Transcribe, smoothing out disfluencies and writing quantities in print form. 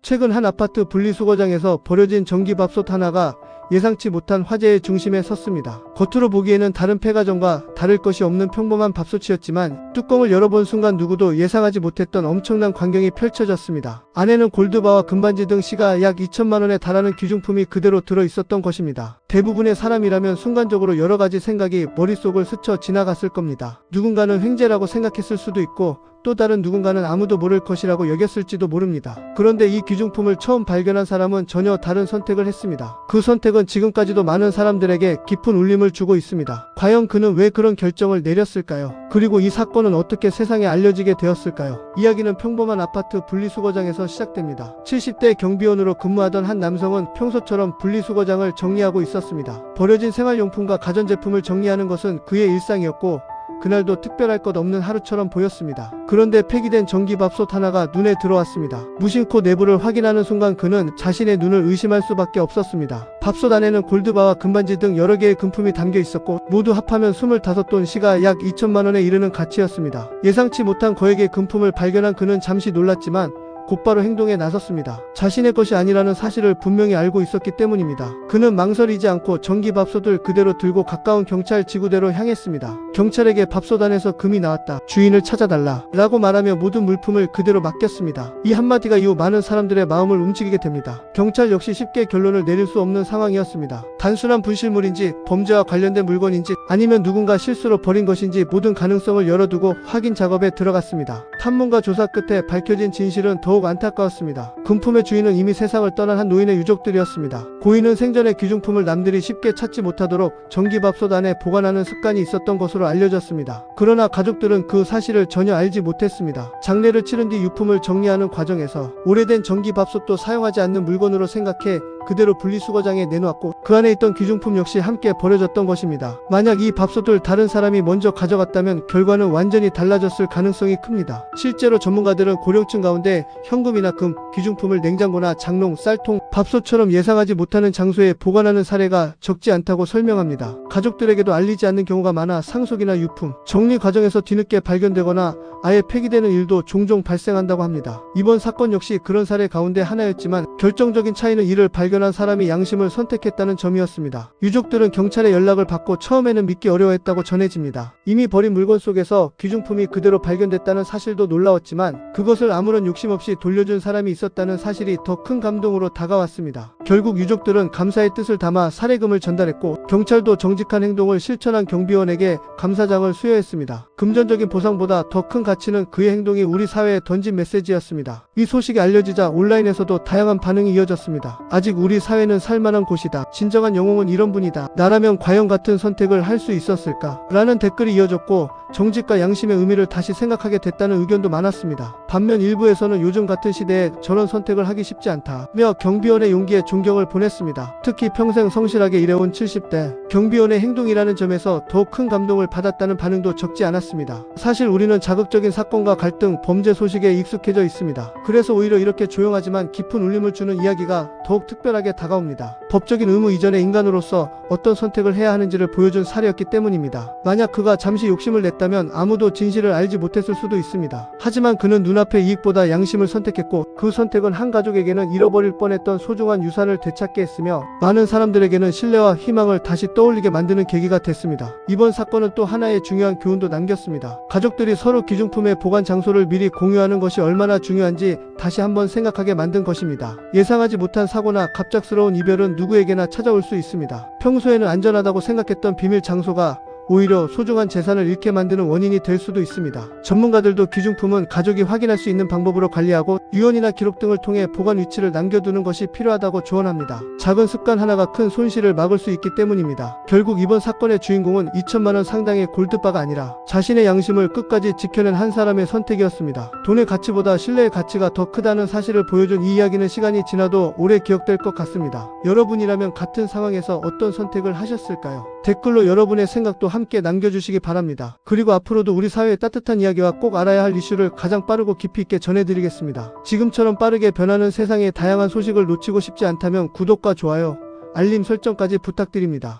최근 한 아파트 분리수거장에서 버려진 전기밥솥 하나가 예상치 못한 화제의 중심에 섰습니다. 겉으로 보기에는 다른 폐가전과 다를 것이 없는 평범한 밥솥이었지만 뚜껑을 열어본 순간 누구도 예상하지 못했던 엄청난 광경이 펼쳐졌습니다. 안에는 골드바와 금반지 등 시가 약 2천만 원에 달하는 귀중품이 그대로 들어 있었던 것입니다. 대부분의 사람이라면 순간적으로 여러 가지 생각이 머릿속을 스쳐 지나갔을 겁니다. 누군가는 횡재라고 생각했을 수도 있고 또 다른 누군가는 아무도 모를 것이라고 여겼을지도 모릅니다. 그런데 이 귀중품을 처음 발견한 사람은 전혀 다른 선택을 했습니다. 그 선택은 지금까지도 많은 사람들에게 깊은 울림을 주고 있습니다. 과연 그는 왜 그런 결정을 내렸을까요? 그리고 이 사건은 어떻게 세상에 알려지게 되었을까요? 이야기는 평범한 아파트 분리수거장에서 시작됩니다. 70대 경비원으로 근무하던 한 남성은 평소처럼 분리수거장을 정리하고 있었습니다. 버려진 생활용품과 가전제품을 정리하는 것은 그의 일상이었고 그날도 특별할 것 없는 하루처럼 보였습니다. 그런데 폐기된 전기밥솥 하나가 눈에 들어왔습니다. 무심코 내부를 확인하는 순간 그는 자신의 눈을 의심할 수밖에 없었습니다. 밥솥 안에는 골드바와 금반지 등 여러 개의 금품이 담겨 있었고 모두 합하면 25돈 시가 약 2천만 원에 이르는 가치였습니다. 예상치 못한 거액의 금품을 발견한 그는 잠시 놀랐지만 곧바로 행동에 나섰습니다. 자신의 것이 아니라는 사실을 분명히 알고 있었기 때문입니다. 그는 망설이지 않고 전기밥솥을 그대로 들고 가까운 경찰 지구대로 향했습니다. 경찰에게 밥솥 안에서 금이 나왔다. 주인을 찾아달라. 라고 말하며 모든 물품을 그대로 맡겼습니다. 이 한마디가 이후 많은 사람들의 마음을 움직이게 됩니다. 경찰 역시 쉽게 결론을 내릴 수 없는 상황이었습니다. 단순한 분실물인지 범죄와 관련된 물건인지 아니면 누군가 실수로 버린 것인지 모든 가능성을 열어두고 확인 작업에 들어갔습니다. 탐문과 조사 끝에 밝혀진 진실은 더욱 안타까웠습니다. 금품의 주인은 이미 세상을 떠난 한 노인의 유족들이었습니다. 고인은 생전에 귀중품을 남들이 쉽게 찾지 못하도록 전기밥솥 안에 보관하는 습관이 있었던 것으로 알려졌습니다. 그러나 가족들은 그 사실을 전혀 알지 못했습니다. 장례를 치른 뒤 유품을 정리하는 과정에서 오래된 전기밥솥도 사용하지 않는 물건으로 생각해 그대로 분리수거장에 내놓았고 그 안에 있던 귀중품 역시 함께 버려졌던 것입니다. 만약 이 밥솥을 다른 사람이 먼저 가져갔다면 결과는 완전히 달라졌을 가능성이 큽니다. 실제로 전문가들은 고령층 가운데 현금이나 금, 귀중품을 냉장고나 장롱, 쌀통, 밥솥처럼 예상하지 못하는 장소에 보관하는 사례가 적지 않다고 설명합니다. 가족들에게도 알리지 않는 경우가 많아 상속이나 유품, 정리 과정에서 뒤늦게 발견되거나 아예 폐기되는 일도 종종 발생한다고 합니다. 이번 사건 역시 그런 사례 가운데 하나였지만 결정적인 차이는 이를 발견한 사람이 양심을 선택했다는 점이었습니다. 유족들은 경찰에 연락을 받고 처음에는 믿기 어려워했다고 전해집니다. 이미 버린 물건 속에서 귀중품이 그대로 발견됐다는 사실도 놀라웠지만 그것을 아무런 욕심 없이 돌려준 사람이 있었다는 사실이 더 큰 감동으로 다가왔습니다. 결국 유족들은 감사의 뜻을 담아 사례금을 전달했고 경찰도 정직한 행동을 실천한 경비원에게 감사장을 수여했습니다. 금전적인 보상보다 더 큰 가치는 그의 행동이 우리 사회에 던진 메시지였습니다. 이 소식이 알려지자 온라인에서도 다양한 반응이 이어졌습니다. 아직 우리 사회는 살만한 곳이다. 진정한 영웅은 이런 분이다. 나라면 과연 같은 선택을 할 수 있었을까? 라는 댓글이 이어졌고 정직과 양심의 의미를 다시 생각하게 됐다는 의견도 많았습니다. 반면 일부에서는 요즘 같은 시대에 저런 선택을 하기 쉽지 않다며 경비원의 용기에 존경을 보냈습니다. 특히 평생 성실하게 일해온 70대 경비원의 행동이라는 점에서 더욱 큰 감동을 받았다는 반응도 적지 않았습니다. 사실 우리는 자극적인 사건과 갈등, 범죄 소식에 익숙해져 있습니다. 그래서 오히려 이렇게 조용하지만 깊은 울림을 주는 이야기가 더욱 특별하게 다가옵니다. 법적인 의무 이전에 인간으로서 어떤 선택을 해야 하는지를 보여준 사례였기 때문입니다. 만약 그가 잠시 욕심을 냈다면 아무도 진실을 알지 못했을 수도 있습니다. 하지만 그는 눈앞의 이익보다 양심을 선택했고 그 선택은 한 가족에게는 잃어버릴 뻔했던 소중한 유산을 되찾게 했으며 많은 사람들에게는 신뢰와 희망을 다시 떠올리게 만드는 계기가 됐습니다. 이번 사건은 또 하나의 중요한 교훈도 남겼습니다. 가족들이 서로 귀중품의 보관 장소를 미리 공유하는 것이 얼마나 중요한지 다시 한번 생각하게 만든 것입니다. 예상하지 못한 사고나 갑작스러운 이별은 누구에게나 찾아올 수 있습니다. 평소에는 안전하다고 생각했던 비밀 장소가 오히려 소중한 재산을 잃게 만드는 원인이 될 수도 있습니다. 전문가들도 귀중품은 가족이 확인할 수 있는 방법으로 관리하고 유언이나 기록 등을 통해 보관 위치를 남겨두는 것이 필요하다고 조언합니다. 작은 습관 하나가 큰 손실을 막을 수 있기 때문입니다. 결국 이번 사건의 주인공은 2천만 원 상당의 골드바가 아니라 자신의 양심을 끝까지 지켜낸 한 사람의 선택이었습니다. 돈의 가치보다 신뢰의 가치가 더 크다는 사실을 보여준 이 이야기는 시간이 지나도 오래 기억될 것 같습니다. 여러분이라면 같은 상황에서 어떤 선택을 하셨을까요? 댓글로 여러분의 생각도 함께 남겨주시기 바랍니다. 그리고 앞으로도 우리 사회의 따뜻한 이야기와 꼭 알아야 할 이슈를 가장 빠르고 깊이 있게 전해드리겠습니다. 지금처럼 빠르게 변하는 세상의 다양한 소식을 놓치고 싶지 않다면 구독과 좋아요, 알림 설정까지 부탁드립니다.